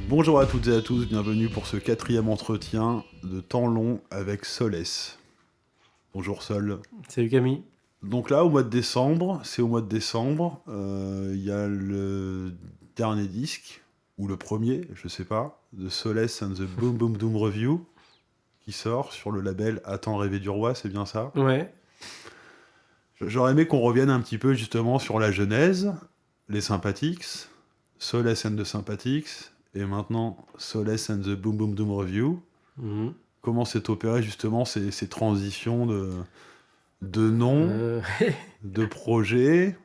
Bonjour à toutes et à tous, bienvenue pour ce 4e entretien de temps long avec Solès. Bonjour Sol. Salut Camille. Donc là, au mois de décembre, il y a le dernier disque, ou le premier, je sais pas, de Solès and the Boom Boom Doom Review, qui sort sur le label Attends rêver du roi, c'est bien ça ? Ouais. J'aurais aimé qu'on revienne un petit peu justement sur la genèse, les Sympathics, Solès and the Sympathics, et maintenant Solès and the Boom Boom Doom Review. Mhm. Comment s'est opéré justement ces transitions de noms, de projets.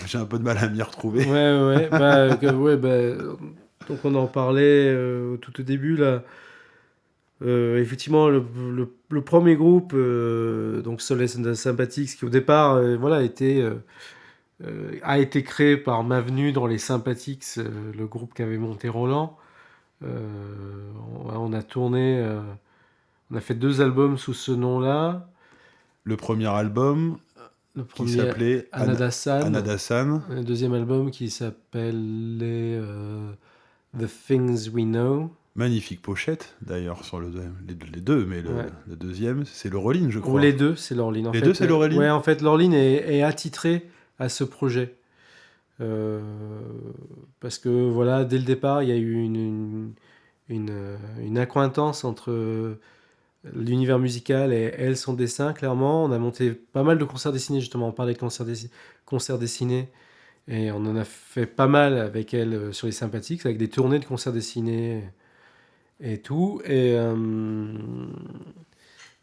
J'ai un peu de mal à m'y retrouver. Ouais. Donc on en parlait tout au début là. Effectivement, le premier groupe, donc Solace and the Sympathics, qui au départ, a été créé par Mavenu dans les Sympathics, le groupe qu'avait monté Roland. On a tourné, on a fait 2 albums sous ce nom-là. Le premier album Le qui premier, s'appelait Anadasan. Anadasan. Un deuxième album qui s'appelait The Things We Know. Magnifique pochette d'ailleurs sur les deux, mais le deuxième c'est Laureline, je crois. Ou les deux, c'est Laureline. Les deux, c'est Laureline. Ouais, en fait, Laureline est attitrée à ce projet. Parce que voilà, dès le départ, il y a eu une accointance entre l'univers musical et elle, son dessin, clairement. On a monté pas mal de concerts dessinés, justement. On parlait de concerts dessinés. Et on en a fait pas mal avec elle sur les Sympathiques, avec des tournées de concerts dessinés et tout. Et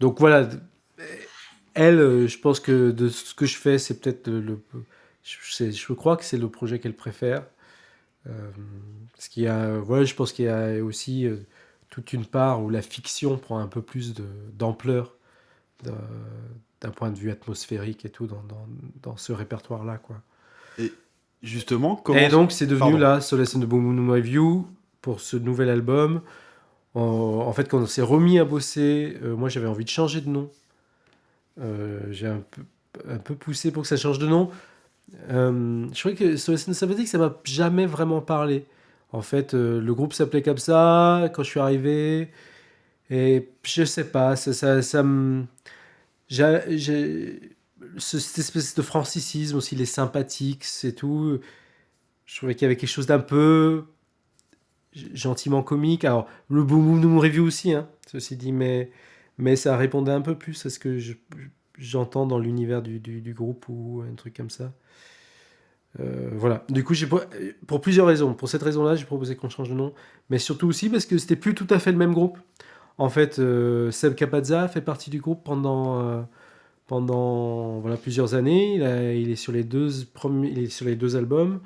donc voilà, elle, je pense que de ce que je fais, c'est peut-être je crois que c'est le projet qu'elle préfère. Parce qu'il y a, voilà, je pense qu'il y a aussi toute une part où la fiction prend un peu plus d'ampleur d'un point de vue atmosphérique et tout dans ce répertoire-là, quoi. Et justement, comment... Et donc, c'est devenu Pardon. là, Solace and the Boom Boom Review, pour ce nouvel album. En fait, quand on s'est remis à bosser, moi j'avais envie de changer de nom. J'ai un peu poussé pour que ça change de nom. Je crois que Solace and the Sympathics, ça m'a jamais vraiment parlé. En fait, le groupe s'appelait comme ça quand je suis arrivé. Et je sais pas, ça me. Cette espèce de francicisme aussi, les sympathiques et tout. Je trouvais qu'il y avait quelque chose d'un peu gentiment comique. Alors, le Boom Boom Boom Review aussi, hein, ceci dit, mais ça répondait un peu plus à ce que j'entends dans l'univers du groupe ou un truc comme ça. Voilà. Du coup, pour plusieurs raisons. Pour cette raison-là, j'ai proposé qu'on change de nom, mais surtout aussi parce que c'était plus tout à fait le même groupe. En fait, Seb Capazza fait partie du groupe pendant voilà, plusieurs années. Il est sur les il est sur les 2 albums.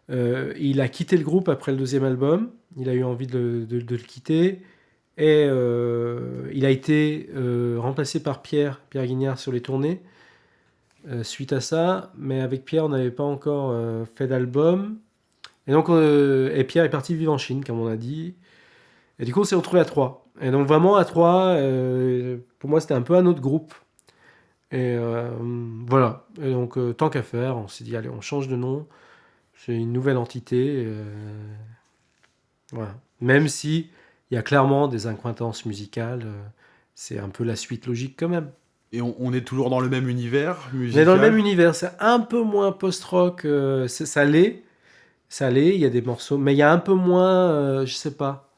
Il a quitté le groupe après le 2e album. Il a eu envie de le quitter. Et il a été remplacé par Pierre Guignard sur les tournées suite à ça. Mais avec Pierre, on n'avait pas encore fait d'album. Et donc, et Pierre est parti vivre en Chine, comme on a dit. Et du coup, on s'est retrouvés à 3. Et donc, vraiment, à 3, pour moi, c'était un peu un autre groupe. Et voilà. Et donc, tant qu'à faire, on s'est dit, allez, on change de nom. C'est une nouvelle entité. Voilà. Même si il y a clairement des accointances musicales, c'est un peu la suite logique quand même. Et on est toujours dans le même univers musical. On est dans le même univers, c'est un peu moins post-rock, ça l'est, il y a des morceaux, mais il y a un peu moins, je sais pas,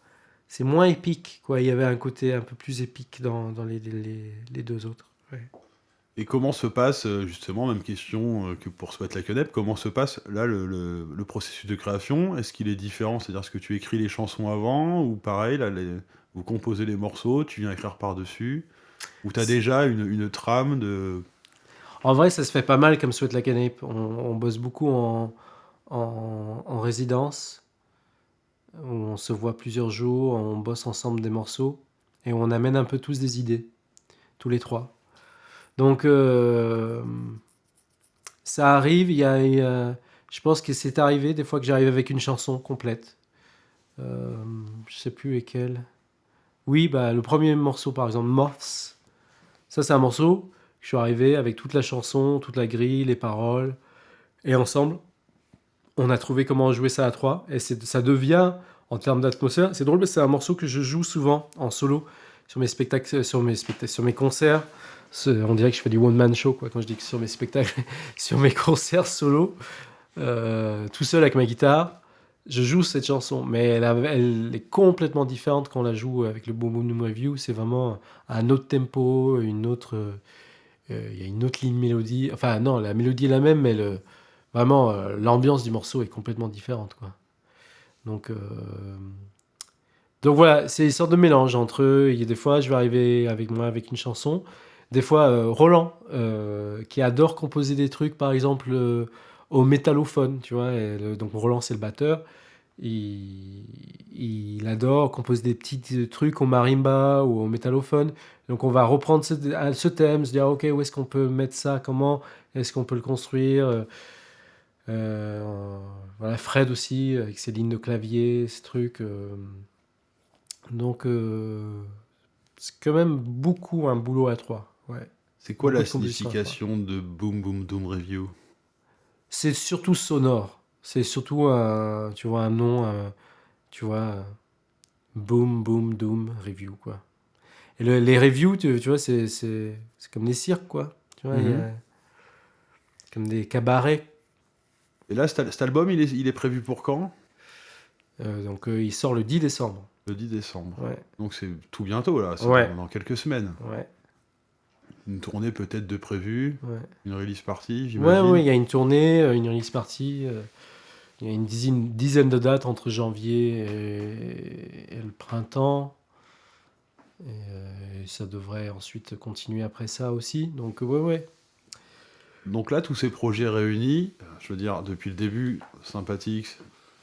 c'est moins épique, quoi. Il y avait un côté un peu plus épique dans les 2 autres. Ouais. Et comment se passe, justement, même question que pour Sweat Like a Nep, comment se passe là le processus de création ? Est-ce qu'il est différent ? C'est-à-dire, est-ce que tu écris les chansons avant, ou pareil, là, vous composez les morceaux, tu viens écrire par-dessus ? Ou tu as déjà une trame de... En vrai, ça se fait pas mal comme Sweat Like a Nape. On bosse beaucoup en résidence, où on se voit plusieurs jours, on bosse ensemble des morceaux, et on amène un peu tous des idées, tous les 3. Donc, ça arrive, je pense que c'est arrivé des fois que j'arrive avec une chanson complète. Je sais plus lesquelles. Oui, bah, le premier morceau, par exemple, Moths. Ça, c'est un morceau. Je suis arrivé avec toute la chanson, toute la grille, les paroles. Et ensemble, on a trouvé comment jouer ça à trois. Et ça devient, en termes d'atmosphère, c'est drôle parce que c'est un morceau que je joue souvent en solo sur mes spectacles, sur mes concerts. On dirait que je fais du one-man show quoi, quand je dis que sur mes spectacles, sur mes concerts solo, tout seul avec ma guitare. Je joue cette chanson, mais elle est complètement différente quand on la joue avec le Boom Boom Boom Review. C'est vraiment un autre tempo, il y a une autre ligne mélodie. Enfin, non, la mélodie est la même, mais vraiment, l'ambiance du morceau est complètement différente, quoi. Donc, euh, donc voilà, c'est une sorte de mélange entre eux. Il y a des fois, je vais arriver avec moi avec une chanson. Des fois, Roland, qui adore composer des trucs, par exemple, au métallophone, tu vois. Donc Roland, c'est le batteur. Il, il adore composer des petits trucs au marimba ou au métallophone. Donc on va reprendre ce thème, se dire ok, où est-ce qu'on peut mettre ça, comment est-ce qu'on peut le construire. Voilà, Fred aussi, avec ses lignes de clavier, ces trucs. Donc c'est quand même beaucoup un boulot à trois. Ouais. C'est quoi Beaucoup la de compositions à trois. signification de Boom Boom Doom Review? C'est surtout sonore. C'est surtout tu vois, un nom, tu vois, Boom, Boom, Doom, Review, quoi. Et les reviews, tu vois, c'est comme des cirques, quoi. Tu vois, il y Mhm. a comme des cabarets. Et là, cet album, il est prévu pour quand? Donc, il sort le 10 décembre. Le 10 décembre. Ouais, Donc c'est tout bientôt, là, c'est ouais, dans quelques semaines. ouais, Une tournée peut-être de prévue, ouais. une release party, Ouais, ouais, j'imagine. il y a une tournée, une release party. Il y a une dizaine de dates entre janvier et le printemps. Et ça devrait ensuite continuer après ça aussi. Donc, ouais, ouais. Donc là, tous ces projets réunis, je veux dire, depuis le début, Sympathics,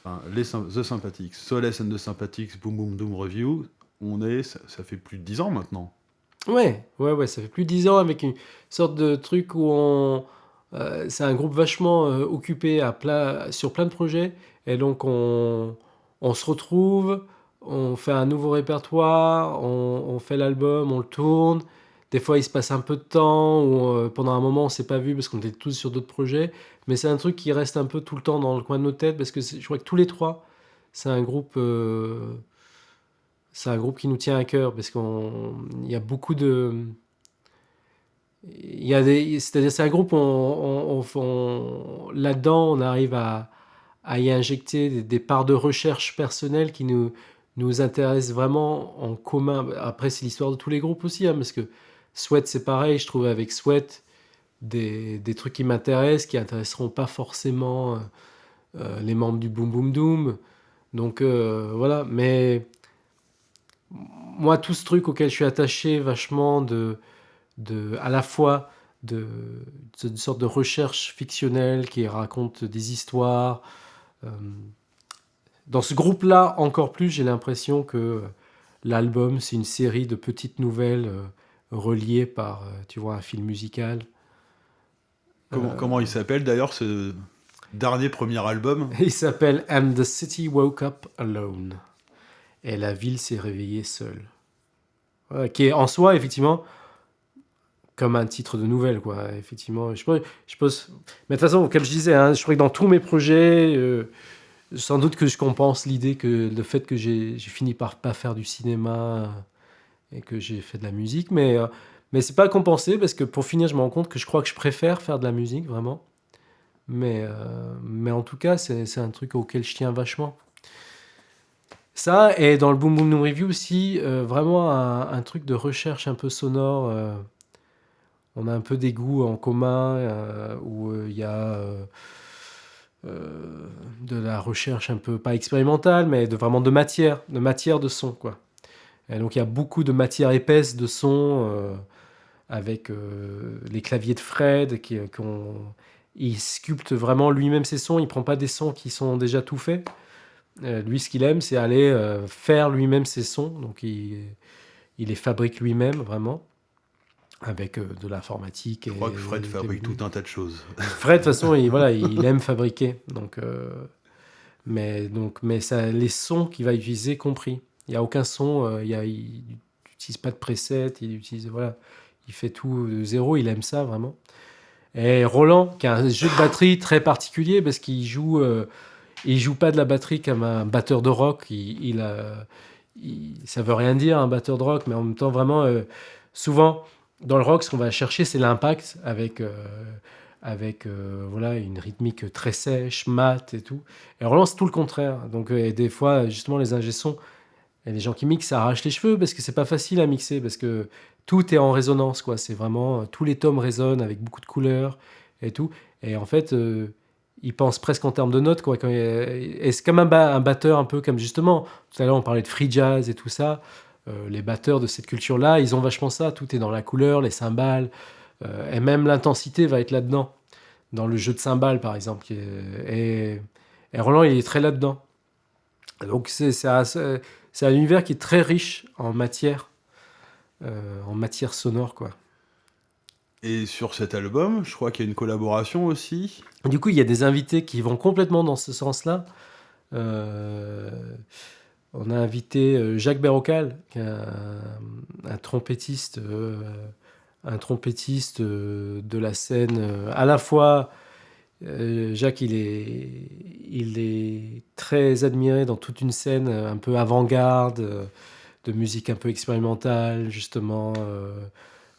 enfin, The Sympathics, Solace and the Sympathics, Boom Boom Doom Review, ça fait plus de 10 ans maintenant. Ouais, ouais, ouais, ça fait plus de 10 ans avec une sorte de truc où c'est un groupe vachement occupé sur plein de projets. Et donc on se retrouve, on fait un nouveau répertoire, on fait l'album, on le tourne. Des fois il se passe un peu de temps, ou pendant un moment on s'est pas vu parce qu'on était tous sur d'autres projets. Mais c'est un truc qui reste un peu tout le temps dans le coin de nos têtes parce que je crois que tous les trois, c'est un groupe. C'est un groupe qui nous tient à cœur parce qu'il y a beaucoup de. C'est-à-dire, c'est un groupe, là-dedans, on arrive à y injecter des parts de recherche personnelle qui nous intéressent vraiment en commun. Après, c'est l'histoire de tous les groupes aussi, hein, parce que Sweat, c'est pareil. Je trouve avec Sweat des trucs qui m'intéressent, qui intéresseront pas forcément les membres du Boom Boom Doom. Donc voilà, mais moi, tout ce truc auquel je suis attaché vachement à la fois de sorte de recherche fictionnelle qui raconte des histoires. Euh, Dans ce groupe-là, encore plus, j'ai l'impression que l'album, c'est une série de petites nouvelles reliées par, tu vois, un fil musical. Comment il s'appelle d'ailleurs ce dernier premier album? Il s'appelle And the City Woke Up Alone. Et la ville s'est réveillée seule. Voilà, qui est en soi, effectivement, comme un titre de nouvelle, quoi. Effectivement, je pense. Mais de toute façon, comme je disais, hein, je crois que dans tous mes projets, sans doute que je compense l'idée que le fait que j'ai fini par pas faire du cinéma et que j'ai fait de la musique, mais c'est pas compensé parce que pour finir, je me rends compte que je crois que je préfère faire de la musique vraiment. Mais en tout cas, c'est un truc auquel je tiens vachement. Ça, et dans le Boom Boom No Review aussi, vraiment un truc de recherche un peu sonore. On a un peu des goûts en commun où il y a de la recherche un peu, pas expérimentale, mais vraiment de matière de son, quoi. Et donc il y a beaucoup de matière épaisse de son avec les claviers de Fred il sculpte vraiment lui-même ses sons, il prend pas des sons qui sont déjà tout faits. Lui, ce qu'il aime, c'est aller faire lui-même ses sons, donc il les fabrique lui-même, vraiment. avec de l'informatique Je crois que Fred et fabrique tout un tas de choses. Fred, de toute façon, voilà, il aime fabriquer. Mais ça, les sons qu'il va utiliser compris. Il n'y a aucun son, il n'utilise pas de preset, voilà, il fait tout de zéro, il aime ça vraiment. Et Roland, qui a un jeu de batterie très particulier parce qu'il joue pas de la batterie comme un batteur de rock. Ça veut rien dire un batteur de rock, mais en même temps vraiment, souvent dans le rock, ce qu'on va chercher, c'est l'impact avec voilà, une rythmique très sèche, mate et tout. Et Roland, c'est tout le contraire. Donc, et des fois, justement, les ingé sons et les gens qui mixent, ça arrache les cheveux parce que c'est pas facile à mixer, parce que tout est en résonance, quoi. C'est vraiment, tous les tomes résonnent avec beaucoup de couleurs et tout. Et en fait, ils pensent presque en termes de notes, quoi. Et c'est comme un batteur, un peu comme justement, tout à l'heure, on parlait de free jazz et tout ça. Les batteurs de cette culture-là, ils ont vachement ça. Tout est dans la couleur, les cymbales, et même l'intensité va être là-dedans. Dans le jeu de cymbales, par exemple. Et Roland, il est très là-dedans. Donc, c'est un univers qui est très riche en matière sonore, quoi. Et sur cet album, je crois qu'il y a une collaboration aussi. Du coup, il y a des invités qui vont complètement dans ce sens-là. Euh, on a invité Jacques Berrocal, qui est un trompettiste, de la scène. À la fois, Jacques, il est très admiré dans toute une scène un peu avant-garde, de musique un peu expérimentale, justement,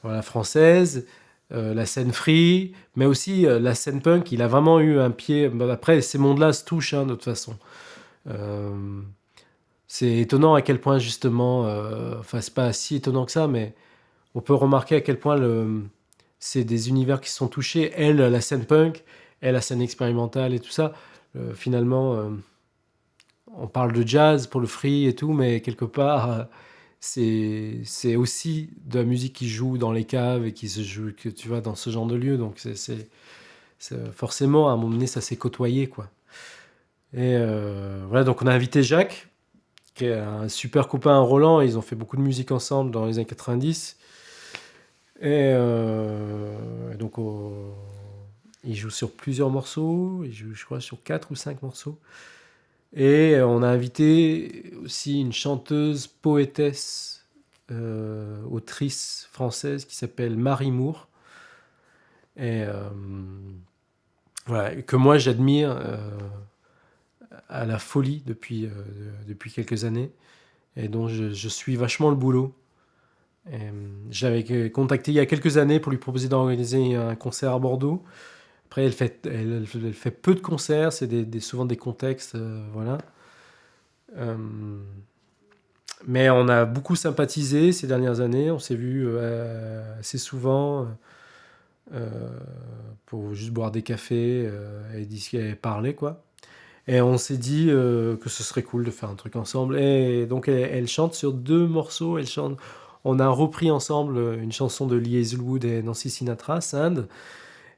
voilà, française. La scène free, mais aussi la scène punk. Il a vraiment eu un pied. Après, ces mondes-là se touchent, hein, de toute façon. Euh, c'est étonnant à quel point, justement, enfin, c'est pas si étonnant que ça, mais on peut remarquer à quel point c'est des univers qui se sont touchés. Elle, la scène punk, elle, la scène expérimentale et tout ça. Finalement, on parle de jazz pour le free et tout, mais quelque part, c'est aussi de la musique qui joue dans les caves et qui se joue, que tu vois, dans ce genre de lieu. Donc, forcément, à un moment donné, ça s'est côtoyé, quoi. Et voilà, donc on a invité Jacques, qui est un super copain à Roland. Ils ont fait beaucoup de musique ensemble dans les années 90. Et donc, il joue sur plusieurs morceaux. Il joue, je crois, sur 4 ou 5 morceaux. Et on a invité aussi une chanteuse, poétesse, autrice française qui s'appelle Marie Moore. Et voilà, que moi j'admire à la folie depuis quelques années. Et dont je suis vachement le boulot. J'avais contacté il y a quelques années pour lui proposer d'organiser un concert à Bordeaux. Après, elle fait peu de concerts, c'est souvent des contextes, voilà. Mais on a beaucoup sympathisé ces dernières années. On s'est vu assez souvent pour juste boire des cafés et parler, quoi. Et on s'est dit que ce serait cool de faire un truc ensemble. Et donc, elle chante sur 2 morceaux. On a repris ensemble une chanson de Lee Hazelwood et Nancy Sinatra, Sand.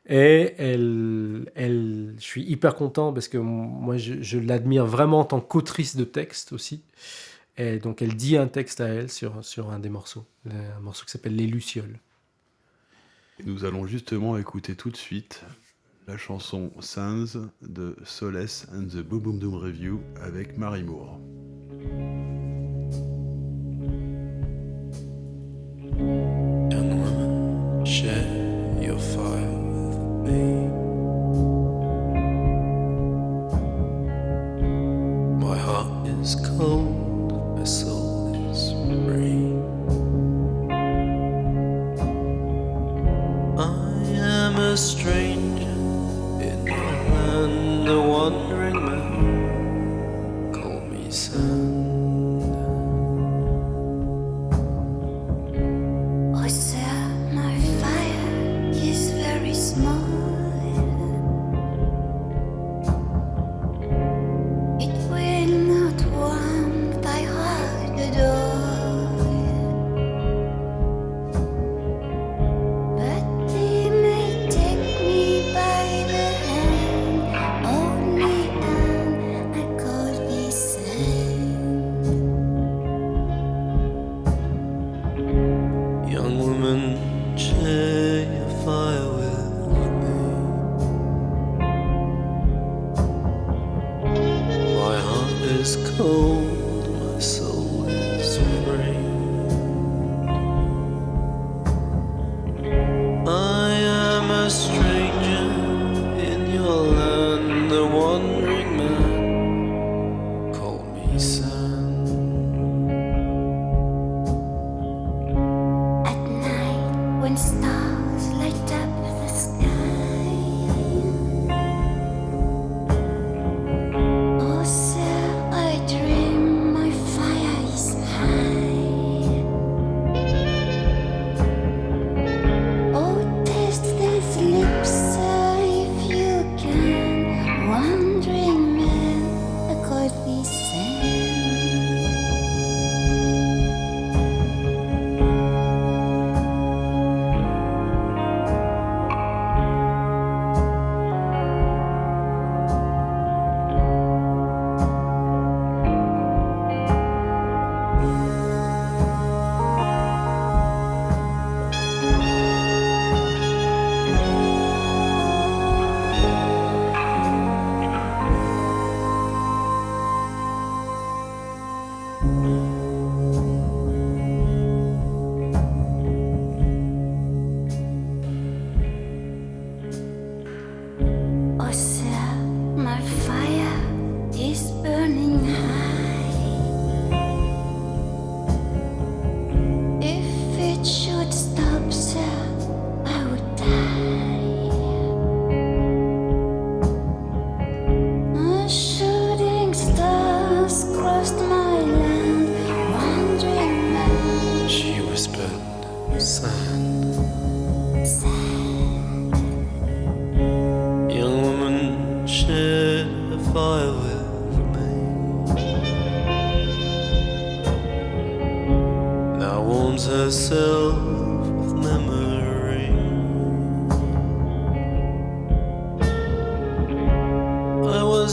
Et je suis hyper content parce que moi, je l'admire vraiment en tant qu'autrice de texte aussi. Et donc, elle dit un texte à elle sur un des morceaux, un morceau qui s'appelle Les Lucioles. Et nous allons justement écouter tout de suite la chanson Sands de Solace and the Boom Boom Doom Review avec Marie Moore. Young woman, share your fire with me. My heart is cold, my soul is free. I am a stranger in your land, a wandering man. Call me sand. Oh, sir, my fire is very small. It will not warm thy heart at all. But they may take me by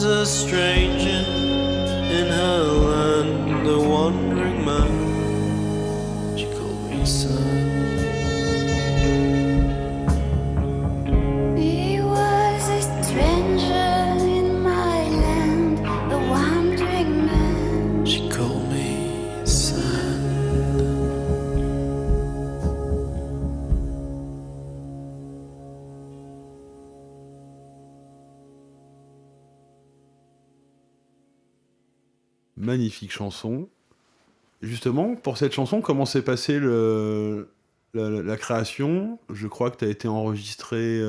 a stranger in her land, a wandering man. She called me son. He was a stranger in my land, a wandering man. She called me son. Magnifique chanson. Justement, pour cette chanson, comment s'est passée la création? Je crois que tu as été enregistré,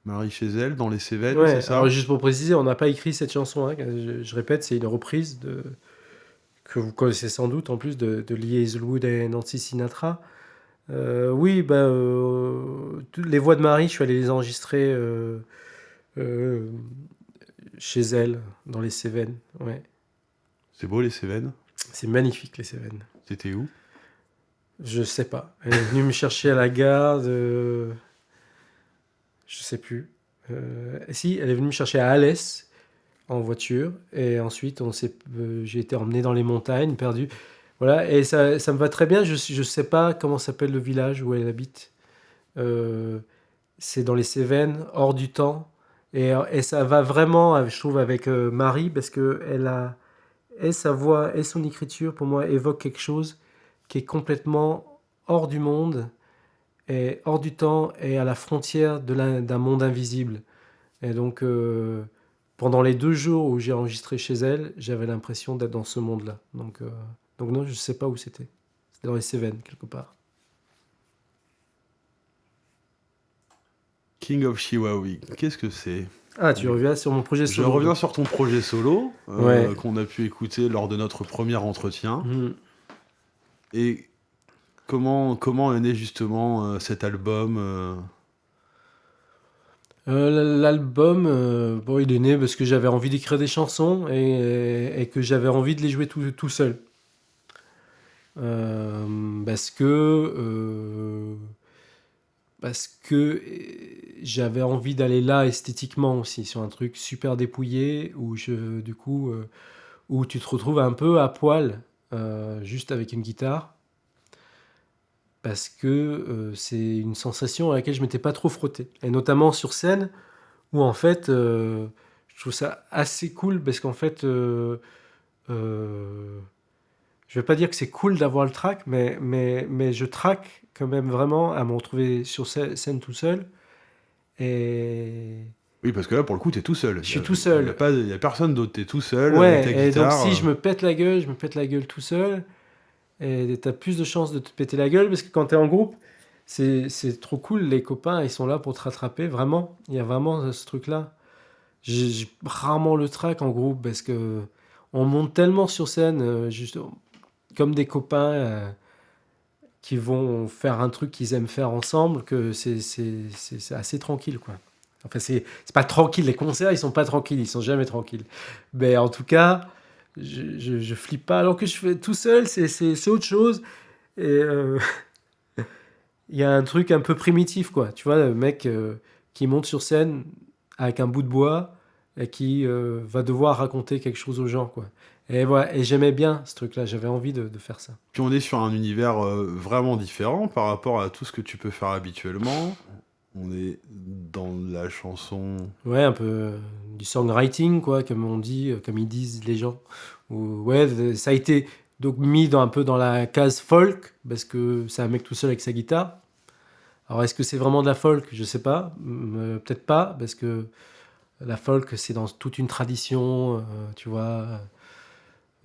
Marie, chez elle, dans les Cévennes, Ouais, c'est ça? alors juste pour préciser, on n'a pas écrit cette chanson, hein, je répète, c'est une reprise que vous connaissez sans doute en plus de Lee Hazelwood et Nancy Sinatra. Oui, les voix de Marie, je suis allé les enregistrer euh, chez elle, dans les Cévennes. Ouais. C'est beau, les Cévennes? C'est magnifique, les Cévennes. C'était où? Je sais pas. Elle est venue me chercher à la gare de... Je sais plus. Si, elle est venue me chercher à Alès en voiture. Et ensuite, j'ai été emmené dans les montagnes, perdu. Voilà, et ça me va très bien. Je sais pas comment s'appelle le village où elle habite. C'est dans les Cévennes, hors du temps. Et ça va vraiment, je trouve, avec Marie, parce que et sa voix et son écriture, pour moi, évoquent quelque chose qui est complètement hors du monde, et hors du temps, et à la frontière d'un monde invisible. Et donc, pendant les 2 jours où j'ai enregistré chez elle, j'avais l'impression d'être dans ce monde-là. Donc non, je ne sais pas où c'était. C'était dans les Cévennes, quelque part. King of Chihuahua, qu'est-ce que c'est? Ah, tu reviens sur mon projet Je solo. reviens sur ton projet solo, Ouais. qu'on a pu écouter lors de notre premier entretien. Mhm. Et comment est né justement cet album? L'album, il est né parce que j'avais envie d'écrire des chansons et que j'avais envie de les jouer tout seul. Parce que j'avais envie d'aller là esthétiquement aussi, sur un truc super dépouillé où où tu te retrouves un peu à poil, juste avec une guitare. Parce que c'est une sensation à laquelle je m'étais pas trop frotté. Et notamment sur scène, où en fait, je trouve ça assez cool, parce qu'en fait, je vais pas dire que c'est cool d'avoir le track, mais je track quand même vraiment à me retrouver sur scène tout seul. Et Oui, parce que là, pour le coup, t'es tout seul. je suis tout seul. Il y a personne d'autre, t'es tout seul avec ta Ouais, et donc guitare. si je me pète la gueule tout seul, et t'as plus de chances de te péter la gueule, parce que quand t'es en groupe, c'est trop cool, les copains, ils sont là pour te rattraper, vraiment. Il y a vraiment ce truc-là. J'ai rarement le track en groupe, parce que on monte tellement sur scène, juste comme des copains qui vont faire un truc qu'ils aiment faire ensemble, que c'est assez tranquille, quoi. Enfin, c'est pas tranquille, les concerts, ils sont pas tranquilles, ils sont jamais tranquilles. Mais en tout cas, je flippe pas. Alors que je fais tout seul, c'est autre chose. Et il y a un truc un peu primitif, quoi. Tu vois, le mec qui monte sur scène avec un bout de bois et qui va devoir raconter quelque chose aux gens, quoi. Et voilà, et j'aimais bien ce truc-là, j'avais envie de faire ça. Puis on est sur un univers vraiment différent par rapport à tout ce que tu peux faire habituellement. On est dans la chanson. Ouais, un peu du songwriting, quoi, comme on dit, comme ils disent les gens. Ouais, ça a été donc mis un peu dans la case folk, parce que c'est un mec tout seul avec sa guitare. Alors, est-ce que c'est vraiment de la folk? Je sais pas. Peut-être pas, parce que la folk, c'est dans toute une tradition, tu vois,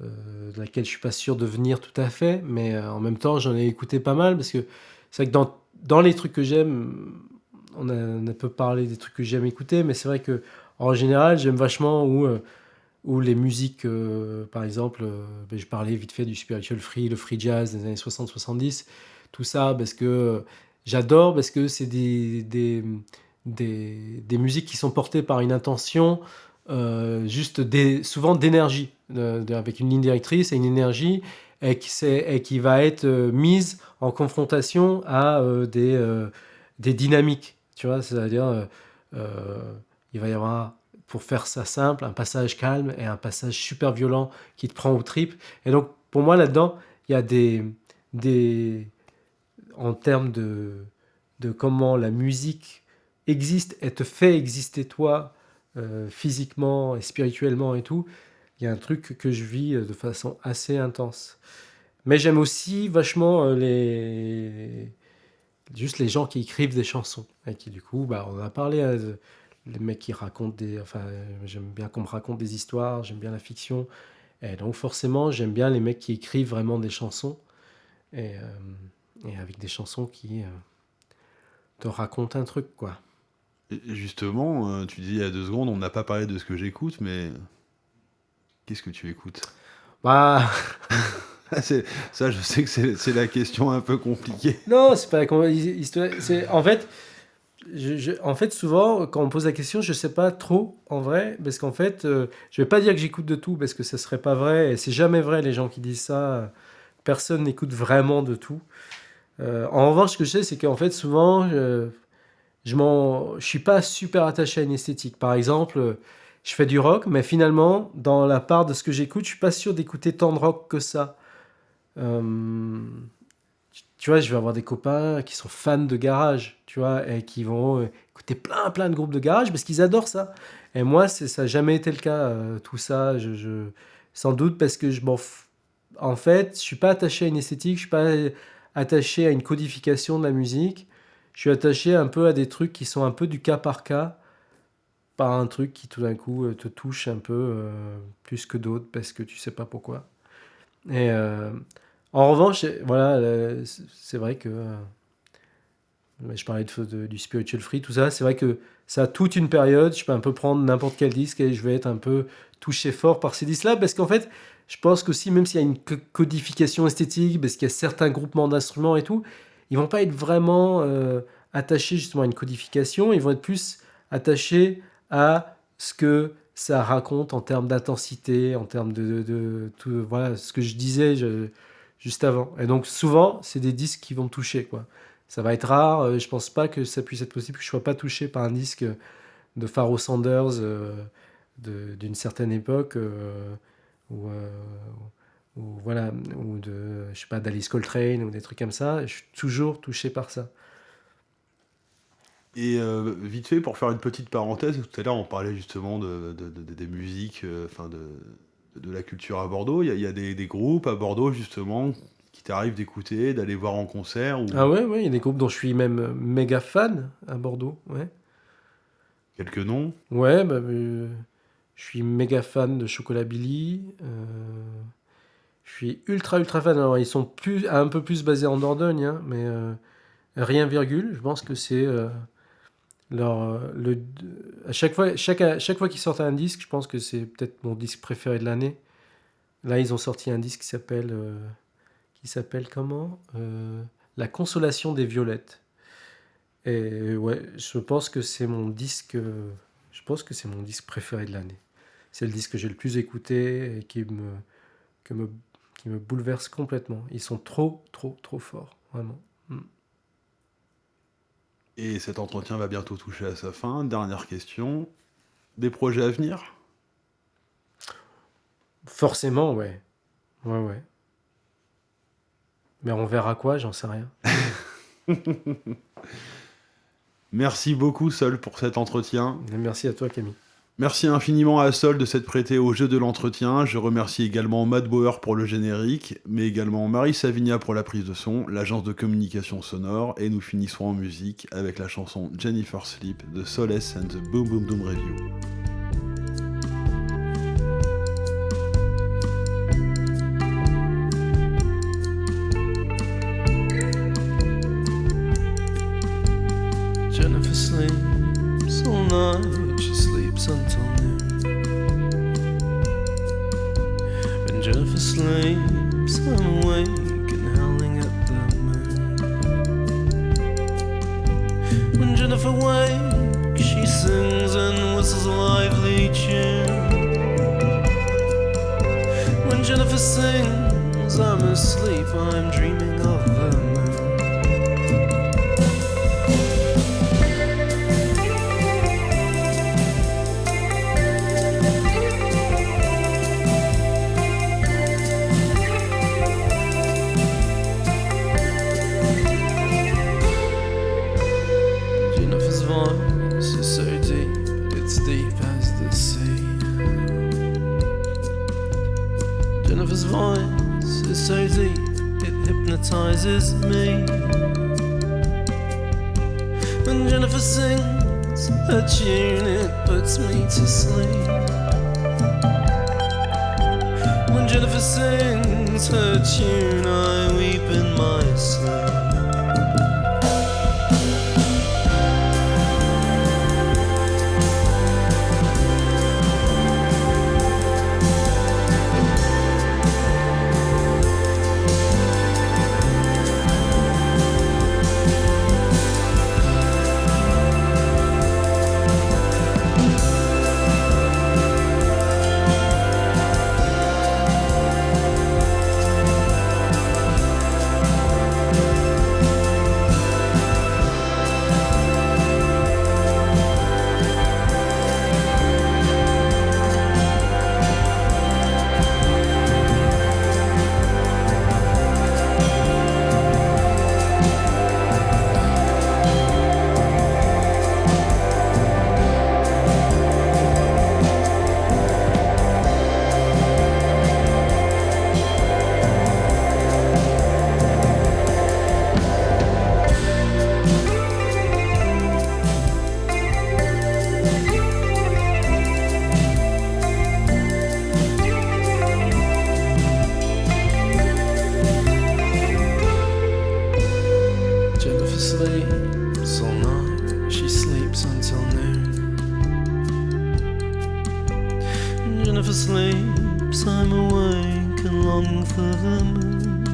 de laquelle je suis pas sûr de venir tout à fait. Mais en même temps, j'en ai écouté pas mal, parce que c'est vrai que dans les trucs que j'aime, on a peu parlé des trucs que j'aime écouter, mais c'est vrai que en général, j'aime vachement où les musiques, par exemple, je parlais vite fait du spiritual free, le free jazz des années 60-70, tout ça, parce que j'adore, parce que c'est des musiques qui sont portées par une intention, souvent d'énergie, avec une ligne directrice et une énergie, et qui va être mise en confrontation à des dynamiques. Tu vois, c'est-à-dire, il va y avoir pour faire ça simple, un passage calme et un passage super violent qui te prend aux tripes. Et donc, pour moi, là-dedans, il y a des en termes de comment la musique existe et te fait exister toi, physiquement et spirituellement et tout, il y a un truc que je vis de façon assez intense. Mais j'aime aussi vachement juste les gens qui écrivent des chansons. Et qui, du coup, on en a parlé, les mecs qui racontent j'aime bien qu'on me raconte des histoires, j'aime bien la fiction. Et donc, forcément, j'aime bien les mecs qui écrivent vraiment des chansons. Et avec des chansons qui te racontent un truc, quoi. Et justement, tu dis il y a 2 secondes, on n'a pas parlé de ce que j'écoute, mais qu'est-ce que tu écoutes? Bah, Ça, je sais que c'est la question un peu compliquée. non, c'est pas c'est en fait souvent quand on me pose la question, je sais pas trop en vrai parce qu'en fait, je vais pas dire que j'écoute de tout parce que ça serait pas vrai et c'est jamais vrai les gens qui disent ça. Personne n'écoute vraiment de tout. En revanche, ce que je sais, c'est qu'en fait souvent, je suis pas super attaché à une esthétique. Par exemple, je fais du rock, mais finalement, dans la part de ce que j'écoute, je suis pas sûr d'écouter tant de rock que ça. Tu vois, je vais avoir des copains qui sont fans de garage, tu vois, et qui vont écouter plein de groupes de garage parce qu'ils adorent ça. Et moi, ça n'a jamais été le cas, tout ça. Sans doute parce que en fait, je suis pas attaché à une esthétique, je suis pas attaché à une codification de la musique. Je suis attaché un peu à des trucs qui sont un peu du cas par cas, pas un truc qui tout d'un coup te touche un peu plus que d'autres parce que tu sais pas pourquoi. Et en revanche, voilà, c'est vrai que je parlais du spiritual free, tout ça. C'est vrai que ça a toute une période. Je peux un peu prendre n'importe quel disque et je vais être un peu touché fort par ces disques-là parce qu'en fait, je pense qu'aussi, même s'il y a une codification esthétique, parce qu'il y a certains groupements d'instruments et tout, ils vont pas être vraiment attachés justement à une codification. Ils vont être plus attachés à ce que ça raconte en termes d'intensité, en termes de tout, voilà, ce que je disais juste avant. Et donc souvent, c'est des disques qui vont me toucher, quoi. Ça va être rare, je pense pas que ça puisse être possible que je sois pas touché par un disque de Pharoah Sanders d'une certaine époque, ou voilà, ou je sais pas, d'Alice Coltrane, ou des trucs comme ça. Je suis toujours touché par ça. Et vite fait, pour faire une petite parenthèse, tout à l'heure on parlait justement des musiques, de la culture à Bordeaux. Il y a des groupes à Bordeaux justement qui t'arrivent d'écouter, d'aller voir en concert ou... Ah ouais, il y a des groupes dont je suis même méga fan à Bordeaux, ouais. Quelques noms? Ouais, je suis méga fan de Chocolat Billy. Je suis ultra fan. Alors, ils sont un peu plus basés en Dordogne, hein, mais rien virgule. Je pense que c'est à chaque fois qu'ils sortent un disque, je pense que c'est peut-être mon disque préféré de l'année. Là, ils ont sorti un disque qui s'appelle comment La Consolation des Violettes. Et ouais, je pense que c'est mon disque préféré de l'année. C'est le disque que j'ai le plus écouté et qui me bouleverse complètement. Ils sont trop forts, vraiment. Et cet entretien va bientôt toucher à sa fin. Dernière question. Des projets à venir? Forcément, ouais. Ouais. Mais on verra quoi, j'en sais rien. Merci beaucoup, Sol, pour cet entretien. Et merci à toi, Camille. Merci infiniment à Sol de s'être prêté au jeu de l'entretien. Je remercie également Matt Bauer pour le générique, mais également Marie Savigna pour la prise de son, l'agence de communication sonore, et nous finissons en musique avec la chanson Jennifer Sleep de Solace and the Boom Boom Doom Review. Jennifer sleeps all night, she sleeps until noon. When Jennifer sleeps, I'm awake and howling at the moon. When Jennifer wakes, she sings and whistles a lively tune. When Jennifer sings, I'm asleep, I'm dreaming of the moon. is so deep, it's deep as the sea. Jennifer's voice is so deep, it hypnotizes me. When Jennifer sings her tune, it puts me to sleep. When Jennifer sings her tune, I weep in my sleep. Sleeps all night, she sleeps until noon. Jennifer sleeps, I'm awake and long for the moon.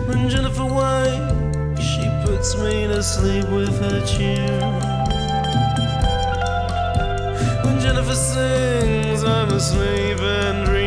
When Jennifer wakes, she puts me to sleep with her tune. When Jennifer sings, I'm asleep and dreaming.